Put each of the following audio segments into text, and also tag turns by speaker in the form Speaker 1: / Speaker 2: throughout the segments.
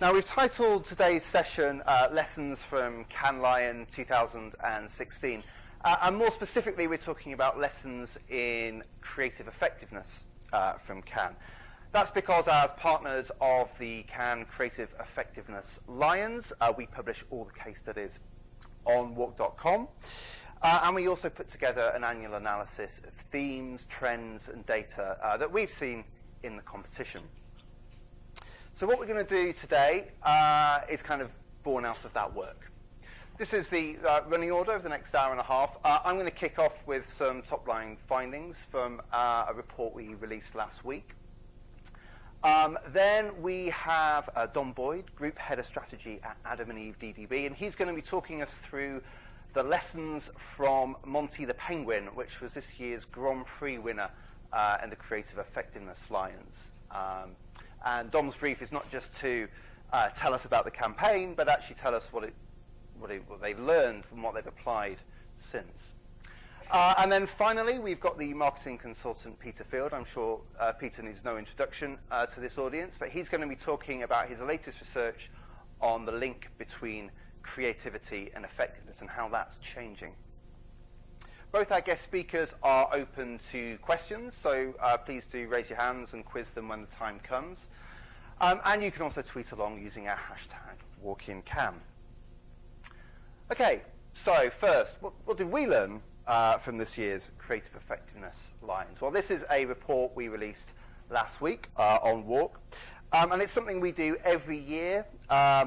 Speaker 1: Now, we've titled today's session Lessons from Cannes Lion 2016. And more specifically, we're talking about lessons in creative effectiveness from Cannes. That's because as partners of the Cannes Creative Effectiveness Lions, we publish all the case studies on WARC.com. And we also put together an annual analysis of themes, trends, and data that we've seen in the competition. So what we're going to do today is kind of born out of that work. This is the running order of the next hour and a half. I'm going to kick off with some top-line findings from a report we released last week. Then we have Don Boyd, Group Head of Strategy at Adam and Eve DDB, and he's going to be talking us through the lessons from Monty the Penguin, which was this year's Grand Prix winner in the Creative Effectiveness Lions. And Dom's brief is not just to tell us about the campaign, but actually tell us what they've learned and what they've applied since. And then finally, we've got the marketing consultant, Peter Field. I'm sure Peter needs no introduction to this audience, but he's going to be talking about his latest research on the link between creativity and effectiveness and how that's changing. Both our guest speakers are open to questions, so please do raise your hands and quiz them when the time comes. And you can also tweet along using our hashtag WalkInCannes. Okay, so first, what did we learn from this year's Creative Effectiveness Lions? Well, this is a report we released last week on WARC. And it's something we do every year.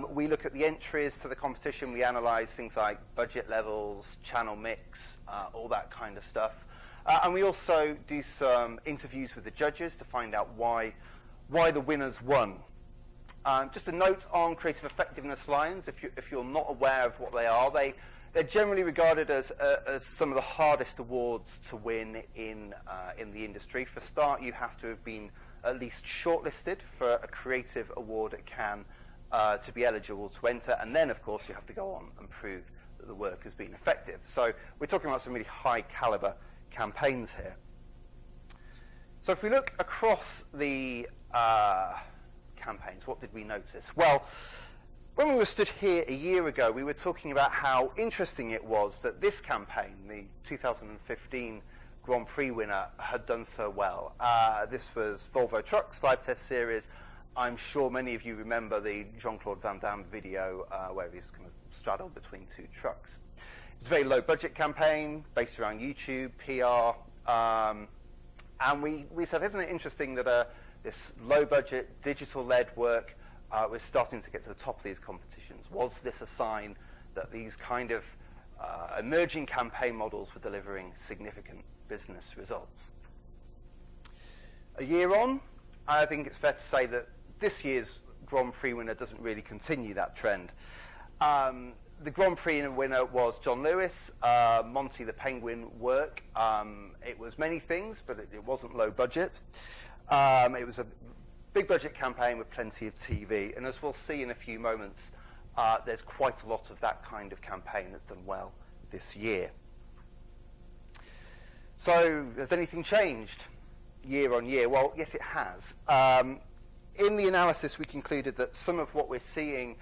Speaker 1: We look at the entries to the competition. We analyze things like budget levels, channel mix, all that kind of stuff. And we also do some interviews with the judges to find out why the winners won. Just a note on Creative Effectiveness Lions, if you're not aware of what they are, they're generally regarded as some of the hardest awards to win in the industry. For a start, you have to have been at least shortlisted for a creative award at Cannes to be eligible to enter, and then, of course, you have to go on and prove that the work has been effective. So we're talking about some really high-caliber campaigns here. So if we look across the campaigns, what did we notice? Well, when we were stood here a year ago, we were talking about how interesting it was that this campaign, the 2015 Grand Prix winner, had done so well. This was Volvo Trucks Live Test Series. I'm sure many of you remember the Jean-Claude Van Damme video where he's kind of straddled between two trucks. It's a very low-budget campaign based around YouTube, PR, and we said, isn't it interesting that this low-budget, digital-led work was starting to get to the top of these competitions? Was this a sign that these kind of emerging campaign models were delivering significant business results? A year on, I think it's fair to say that this year's Grand Prix winner doesn't really continue that trend. The Grand Prix winner was John Lewis, Monty the Penguin work. It was many things, but it wasn't low budget. It was a big budget campaign with plenty of TV, and as we'll see in a few moments, there's quite a lot of that kind of campaign that's done well this year. So, has anything changed year on year? Well, yes, it has. In the analysis, we concluded that some of what we're seeing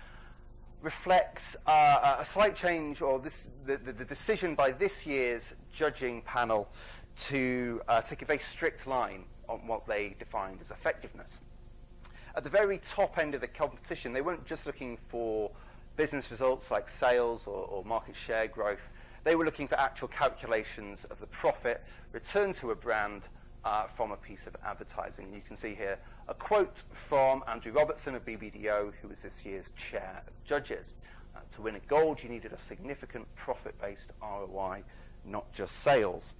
Speaker 1: reflects a slight change, or the decision by this year's judging panel to take a very strict line on what they defined as effectiveness. At the very top end of the competition, they weren't just looking for business results like sales or market share growth. They were looking for actual calculations of the profit returned to a brand from a piece of advertising. And you can see here a quote from Andrew Robertson of BBDO, who was this year's chair of judges. To win a gold, you needed a significant profit-based ROI, not just sales.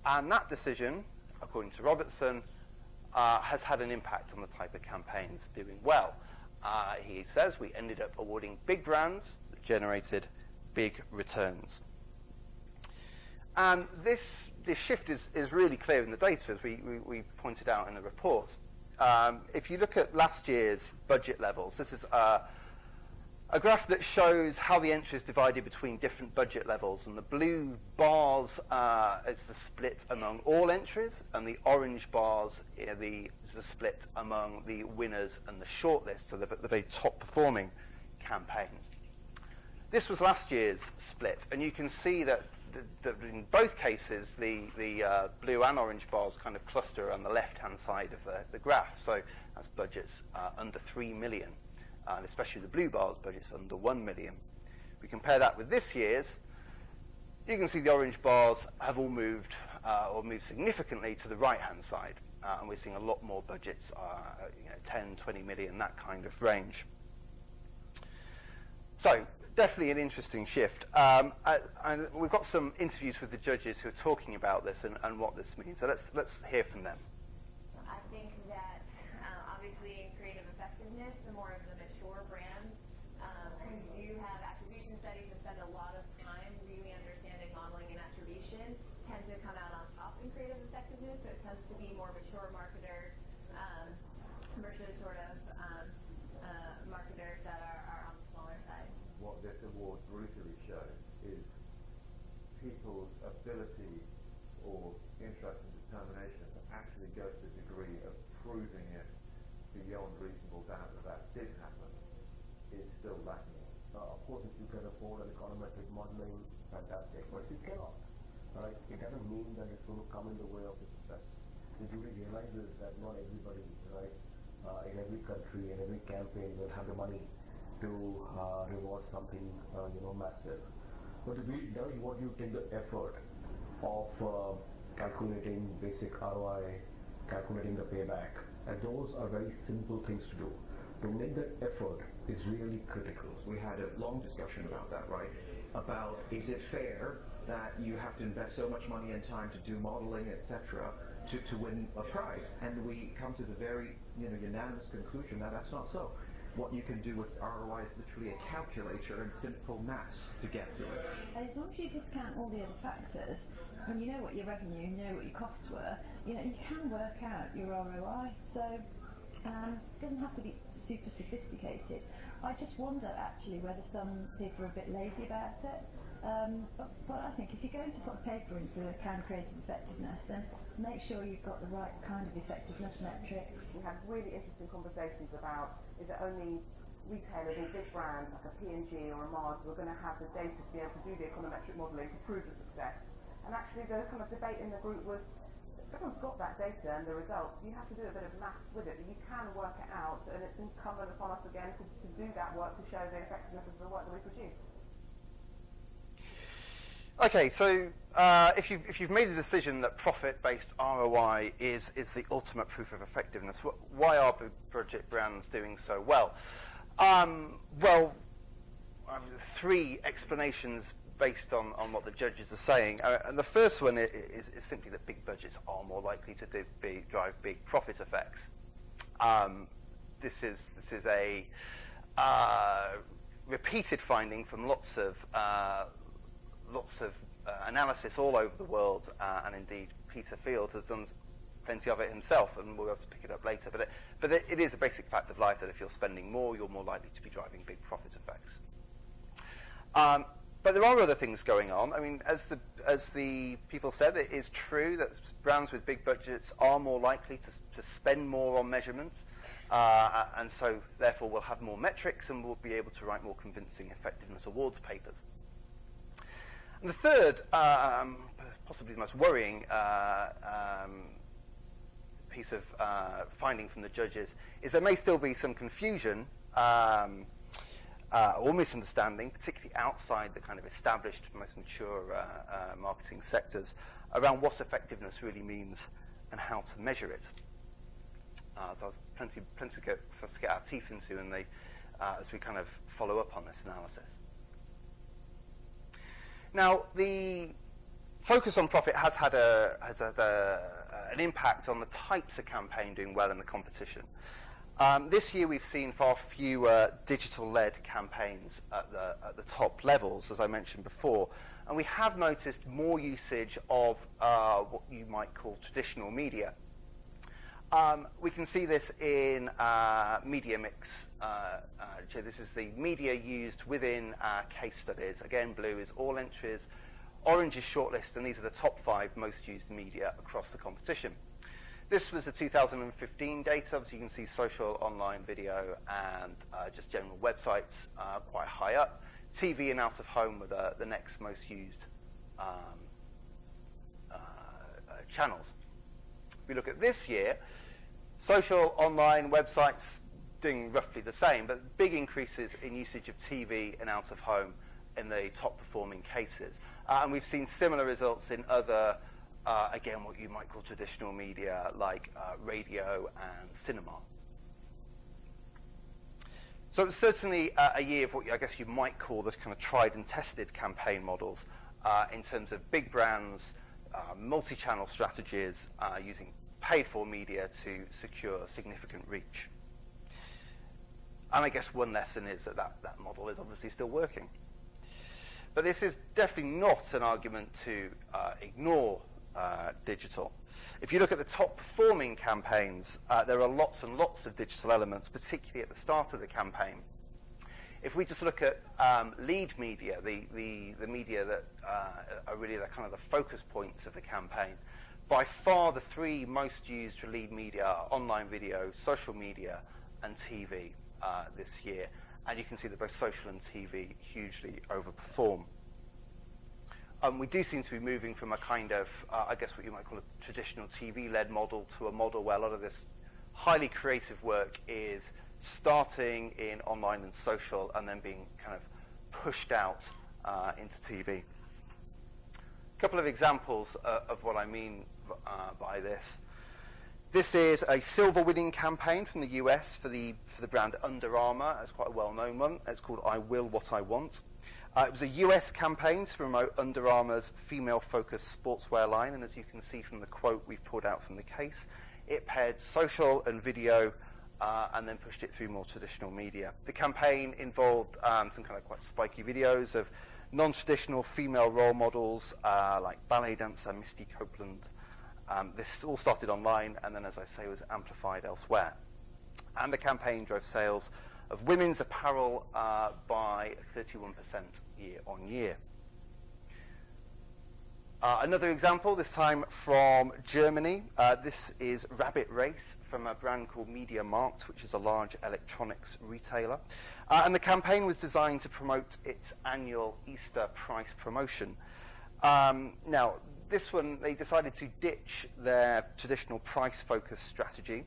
Speaker 1: And that decision, according to Robertson, has had an impact on the type of campaigns doing well. He says we ended up awarding big brands that generated big returns. And this shift is really clear in the data, as we pointed out in the report. If you look at last year's budget levels, this is a a graph that shows how the entry is divided between different budget levels, and the blue bars is the split among all entries, and the orange bars is the split among the winners and the shortlist, so the very top performing campaigns. This was last year's split, and you can see that in both cases the blue and orange bars kind of cluster on the left-hand side of the graph, so that's budgets under 3 million. And especially the blue bars budgets under 1 million. We compare that with this year's, you can see the orange bars have all moved or moved significantly to the right-hand side, and we're seeing a lot more budgets, 10, 20 million, that kind of range. So definitely an interesting shift. And we've got some interviews with the judges who are talking about this and what this means. So let's hear from them.
Speaker 2: I think that obviously in creative effectiveness, the more of the mature brands who do have attribution studies and spend a lot of time really understanding modeling and attribution tend to come out on top in creative effectiveness. So it tends to be more mature marketers versus sort of marketers that are on the smaller side.
Speaker 3: What this award brutally shows is people's ability or interest and determination to actually go to the degree of proving it beyond reasonable doubt that did happen is still lacking.
Speaker 4: Of course, if you can afford an econometric modeling, fantastic. But if you cannot, right, it doesn't mean that it's going to come in the way of the success. The jury realizes that not everybody, right, in every country and every campaign will have the money to reward something, massive. But the jury does want you to take the effort of calculating basic ROI, calculating the payback, and those are very simple things to do. To make that effort is really critical.
Speaker 5: We had a long discussion about that, right? About is it fair that you have to invest so much money and time to do modeling, etc., to win a prize? And we come to the very unanimous conclusion that that's not so. What you can do with ROI is literally a calculator and simple maths to get to it.
Speaker 6: And as long as you discount all the other factors, and you know what your revenue, you know what your costs were, you can work out your ROI. So it doesn't have to be super sophisticated. I just wonder actually whether some people are a bit lazy about it. But I think if you're going to put paper into a kind of creative effectiveness, then make sure you've got the right kind of effectiveness metrics.
Speaker 7: We had really interesting conversations about, is it only retailers and big brands like a P&G or a Mars who are going to have the data to be able to do the econometric modelling to prove the success? And actually the kind of debate in the group was, everyone's got that data and the results, you have to do a bit of maths with it, but you can work it out, and it's incumbent upon us again to do that work to show the effectiveness of the work that we produce.
Speaker 1: Okay, so if you've made the decision that profit-based ROI is the ultimate proof of effectiveness, why are budget brands doing so well? Well, three explanations based on what the judges are saying. And the first one is simply that big budgets are more likely to drive big profit effects. This is a repeated finding from lots of analysis all over the world, and indeed Peter Field has done plenty of it himself, and we'll be able to pick it up later. But it is a basic fact of life that if you're spending more, you're more likely to be driving big profit effects. But there are other things going on. I mean, as the people said, it is true that brands with big budgets are more likely to spend more on measurement, and so therefore will have more metrics and will be able to write more convincing effectiveness awards papers. And the third, possibly the most worrying piece of finding from the judges is there may still be some confusion or misunderstanding, particularly outside the kind of established, most mature marketing sectors, around what effectiveness really means and how to measure it. So there's plenty for us to get our teeth into as we kind of follow up on this analysis. Now, the focus on profit has had an impact on the types of campaign doing well in the competition. This year we've seen far fewer digital-led campaigns at the top levels, as I mentioned before, and we have noticed more usage of what you might call traditional media. We can see this in media mix. This is the media used within case studies. Again, blue is all entries, orange is shortlist, and these are the top 5 most used media across the competition. This was the 2015 data. Obviously, you can see social, online, video, and just general websites quite high up. TV and out of home were the next most used channels. If we look at this year, social, online, websites doing roughly the same, but big increases in usage of TV and out of home in the top performing cases. And we've seen similar results in other, again, what you might call traditional media like radio and cinema. So it's certainly a year of what I guess you might call the kind of tried and tested campaign models in terms of big brands, multi-channel strategies, using paid-for media to secure significant reach. And I guess one lesson is that model is obviously still working. But this is definitely not an argument to ignore digital. If you look at the top performing campaigns, there are lots and lots of digital elements, particularly at the start of the campaign. If we just look at lead media, the media that are really the kind of the focus points of the campaign, by far the 3 most used for lead media are online video, social media, and TV this year. And you can see that both social and TV hugely overperform. We do seem to be moving from a kind of, I guess what you might call a traditional TV-led model to a model where a lot of this highly creative work is starting in online and social and then being kind of pushed out into TV. A couple of examples of what I mean by this. This is a silver winning campaign from the US for the brand Under Armour. It's quite a well-known one. It's called I Will What I Want. It was a US campaign to promote Under Armour's female-focused sportswear line, and as you can see from the quote we've pulled out from the case, it paired social and video and then pushed it through more traditional media. The campaign involved some kind of quite spiky videos of non-traditional female role models like ballet dancer Misty Copeland. This all started online and then, as I say, was amplified elsewhere. And the campaign drove sales of women's apparel by 31% year on year. Another example, this time from Germany. This is Rabbit Race from a brand called MediaMarkt, which is a large electronics retailer. And the campaign was designed to promote its annual Easter price promotion. Now, this one, they decided to ditch their traditional price-focused strategy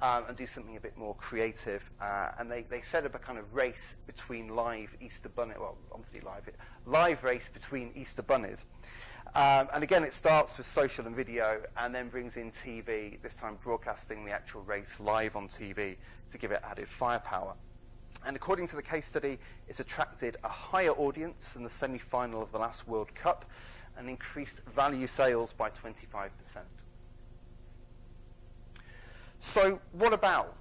Speaker 1: and do something a bit more creative. And they set up a kind of race between live Easter bunny, well, obviously live race between Easter bunnies. And again, it starts with social and video and then brings in TV, this time broadcasting the actual race live on TV to give it added firepower. And according to the case study, it's attracted a higher audience than the semi-final of the last World Cup and increased value sales by 25%. So what about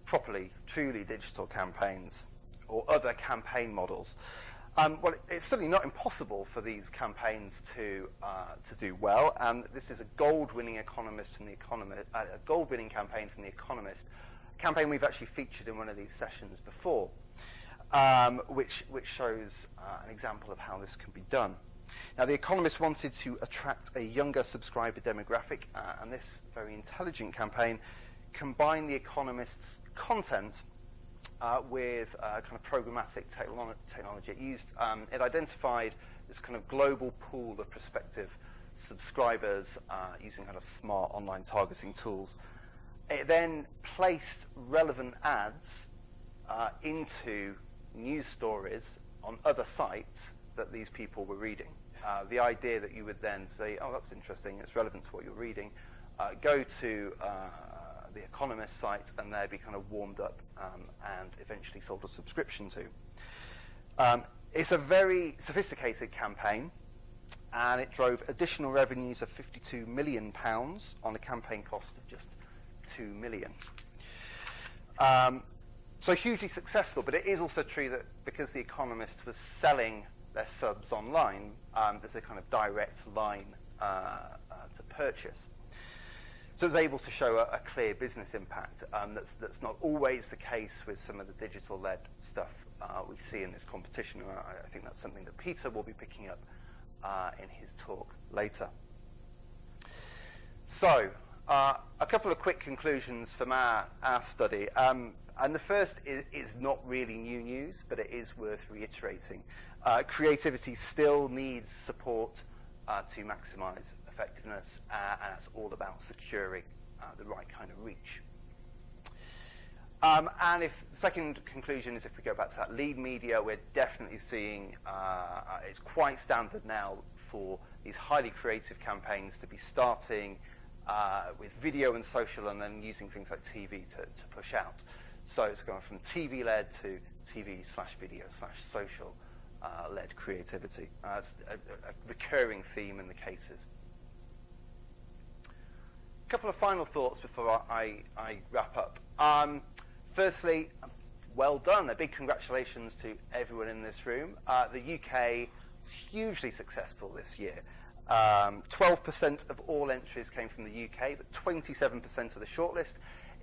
Speaker 1: properly, truly digital campaigns or other campaign models? Well, it's certainly not impossible for these campaigns to do well, and this is a gold-winning economist from the a gold-winning campaign from The Economist, a campaign we've actually featured in one of these sessions before, which shows an example of how this can be done. Now, The Economist wanted to attract a younger subscriber demographic, and this very intelligent campaign combined The Economist's content with kind of programmatic technology. It identified this kind of global pool of prospective subscribers using kind of smart online targeting tools. It then placed relevant ads into news stories on other sites that these people were reading. The idea that you would then say, oh, that's interesting, it's relevant to what you're reading, go to the Economist site and they'd be kind of warmed up and eventually sold a subscription to. It's a very sophisticated campaign, and it drove additional revenues of £52 million on a campaign cost of just $2 million. So hugely successful, but it is also true that because The Economist was selling their subs online, there's a kind of direct line to purchase. So it was able to show a clear business impact. That's not always the case with some of the digital-led stuff we see in this competition. I think that's something that Peter will be picking up in his talk later. So, a couple of quick conclusions from our study. And the first is not really new news, but it is worth reiterating. Creativity still needs support to maximize effectiveness, and it's all about securing the right kind of reach. And the second conclusion is, if we go back to that lead media, we're definitely seeing it's quite standard now for these highly creative campaigns to be starting with video and social, and then using things like TV to push out. So it's going from TV-led to TV/video/social led creativity. It's a recurring theme in the cases. A couple of final thoughts before I wrap up. Firstly, well done. A big congratulations to everyone in this room. The UK was hugely successful this year. 12% of all entries came from the UK, but 27% of the shortlist,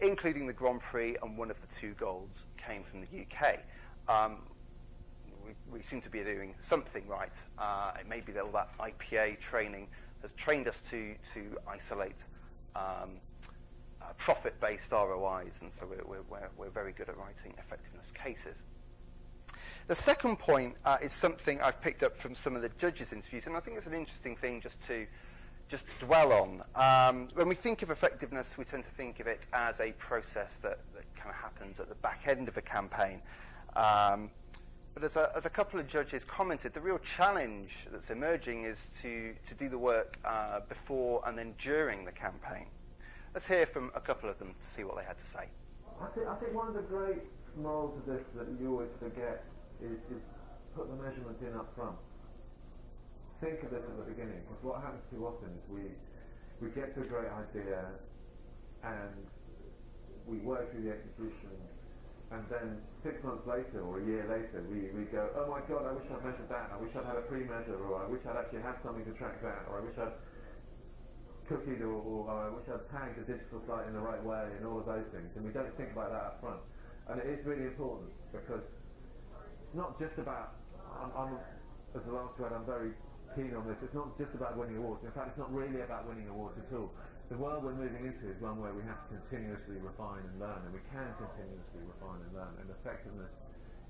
Speaker 1: including the Grand Prix, and one of the 2 golds came from the UK. We seem to be doing something right. It may be that all that IPA training has trained us to isolate profit-based ROIs, and so we're very good at writing effectiveness cases. The second point is something I've picked up from some of the judges' interviews, and I think it's an interesting thing just to dwell on. When we think of effectiveness, we tend to think of it as a process that kind of happens at the back end of a campaign. But as a couple of judges commented, the real challenge that's emerging is to do the work before and then during the campaign. Let's hear from a couple of them to see what they had to say.
Speaker 3: I think one of the great morals of this that you always forget is put the measurement in up front. Think of this at the beginning, because what happens too often is we get to a great idea and we work through the execution, and then 6 months later or a year later we go, oh my god, I wish I'd measured that, I wish I'd had a pre-measure, or I wish I'd actually had something to track that, or I wish I'd cookied, or I wish I'd tagged the digital site in the right way, and all of those things, and we don't think about that up front. And it is really important, because it's not just about, as the last word, I'm very keen on this, it's not just about winning awards. In fact, it's not really about winning awards at all. The world we're moving into is one where we have to continuously refine and learn, and we can continuously refine and learn, and effectiveness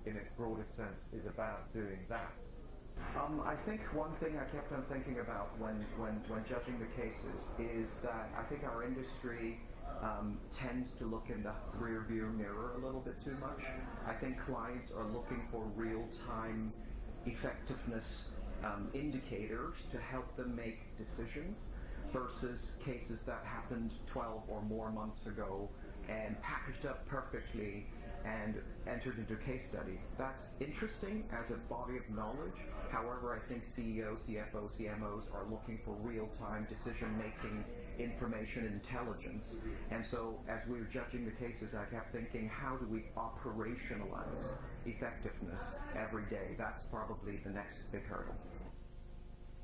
Speaker 3: in its broadest sense is about doing that.
Speaker 5: I think one thing I kept on thinking about when judging the cases is that I think our industry tends to look in the rear-view mirror a little bit too much. I think clients are looking for real-time effectiveness indicators to help them make decisions, versus cases that happened 12 or more months ago and packaged up perfectly and entered into a case study. That's interesting as a body of knowledge. However, I think CEOs, CFOs, CMOs are looking for real-time decision-making, information intelligence. And so as we were judging the cases, I kept thinking, how do we operationalize effectiveness every day? That's probably the next big hurdle.